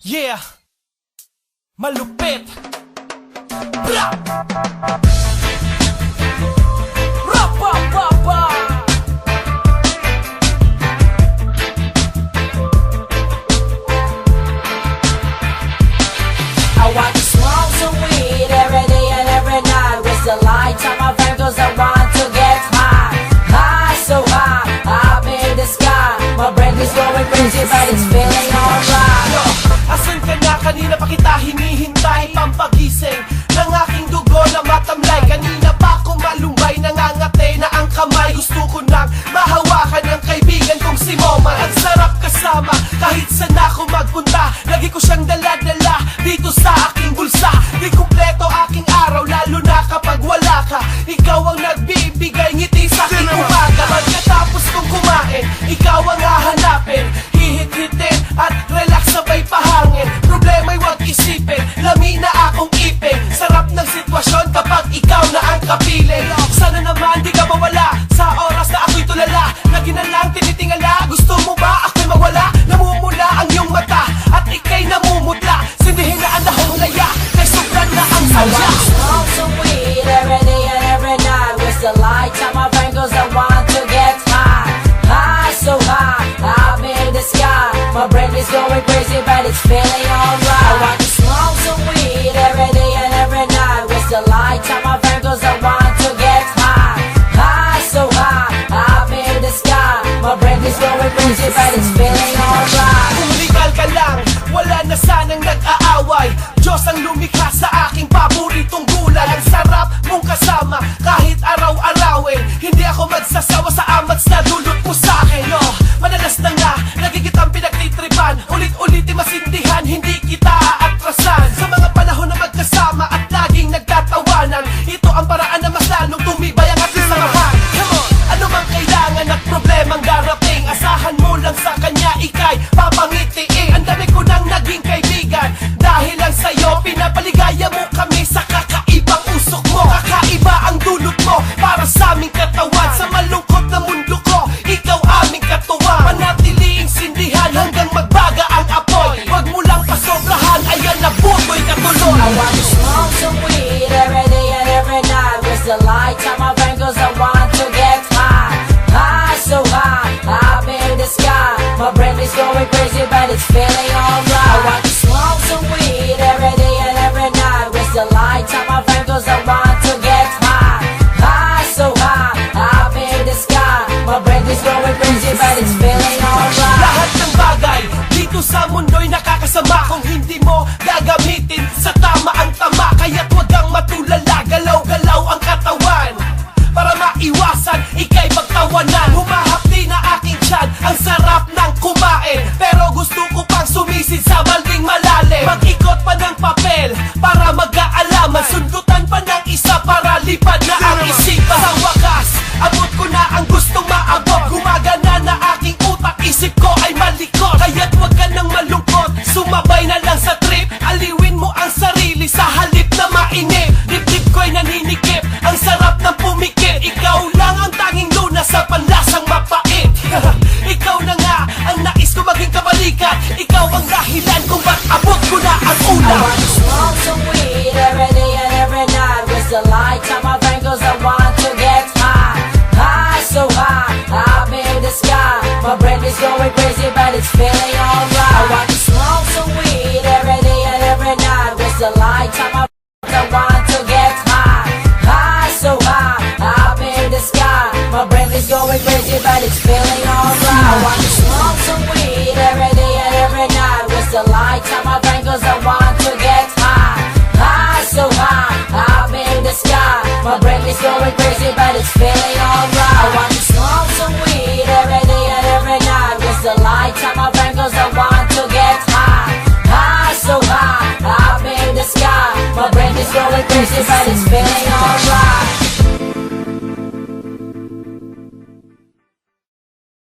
Yeah, malupit. Bra! Ra-pa-pa-pa! I want to smoke some weed every day and every night. With the lights on my friend cause I want to get high. High, so high, up in the sky. My brain is going crazy but it's feeling alright. Yo, asan ka na? Kanina pa kita hinihintay. Pampagising ng aking dugo na matamlay. Kanina pa ako malumbay, nangangate na ang kamay. Gusto ko nang mahawakan ng kaibigan kong si Moman. Ang sarap kasama kahit saan ako magpunta. Lagi ko siyang dala-dala dito sa aking bulsa. Di kumpleto aking araw lalo na kapag wala ka. Ikaw ang nagbibigay ngiti sa aking umaga. Pagkatapos kong kumain, ikaw ang hahanapin. Hihit-hitin at relax sabay pahangin. Problema'y huwag isipin, lami na akong ipin. Sarap ng sitwasyon kapag ikaw na ang kapiling. Sana naman di ka mawala sa oras na ako'y tulala. Lagi na lang tinitingala, gusto mo ba ako'y mawala? Namumula ang iyong mata at ika'y namumutla. Sindihin na ang dahong laya, kay sobrang na ang I sadya. want to smoke some weed every day and every night. With the lights on my brain cause I want to get high. High, so high, up in the sky. My brain is going crazy but it's feeling alright. I want to smoke some weed every day and every night. With the lights on my brain cause I want to get high. High, so high, up in the sky. My brain is going crazy but it's feeling alright. Kung legal ka lang, wala na sanang nag-aaway. Diyos ang lumikha sa aking paboritong gulay. Ang sarap mong kasama kahit araw-arawin. Hindi ako magsasawa sa amats na dulot mo sa'kin. Yo, madalas na nga, lagi kitang pinagtitripan. Ulit-ulitin masindihan, hindi kita aatrasan. Sa mga panahon na magkasama at laging nagtatawanan, ito ang paraan na mas lalong tumibay ang ating samahan. Come on, ano mang kailangan at problemang darating, asahan mo lang sa kanya, ika'y papangitiin. Ang dami ko nang naging kaibigan dahil lang sa'yo, pinapaligaya mo kami sa kakaibang usok mo. Kakaiba ang dulot mo para sa aming katawan. Sa malungkot na mundo ko, ikaw aming katuwang. Manatiliing sindihan hanggang magbaga ang apoy. Huwag mo lang pasobrahan, ayan na butoy katuloy. I want to smoke some weed every day and every night. With the lights on my brain cause I want to get high. High, so high, up in the sky. My brain is going crazy but it's feeling alright. I want to smoke some weed every day and every night. With the lights on my brain cause I want to get high. High, so high, up in the sky. My brain is going crazy but it's feeling alright. Lahat ng bagay dito sa mundo'y nakakasama kung hindi mo gagamitin sa tama ang tama. Kaya't huwag kang matulala, galaw-galaw ang katawan para maiwasan ika'y magtawanan. Humahapdi na aking tiyan, ang sarap ng kumain, pero gusto ko pang sumisid sa balding malalim. Mag-ikot pa ng papel para mag-aalaman, sundutan pa ng isa para lipad na ang isipan. Sa wakas, abot ko na ang gustong maabot. Gumagana na aking utak, isip ko ay malikot. Kaya't huwag ka nang malungkot, sumabay na lang sa trip. Aliwin mo ang sarili sa halip na mainip. Dip-dip ko'y naninikip, ang sarap ng pumikit. Ikaw lang ang tanging luna sa panlasang mapait. Ikaw na nga ang nais ko maging kabalikat. Ikaw ang dahilan kung ba't abot ko na ang I ulan. want to smoke some weed every day and every night. With the lights on my brain cause I want to get high. High, so high, up in the sky. My brain is going crazy but it's feeling alright. I want to smoke some weed every day and every night. With the lights on my brain cause I want to get high. High, so high, up in the sky. My brain is going crazy but it's feeling alright. I want to smoke some weed every day and every night. With the lights on my brain cause I want to get high. High, so high, up in the sky. My brain is going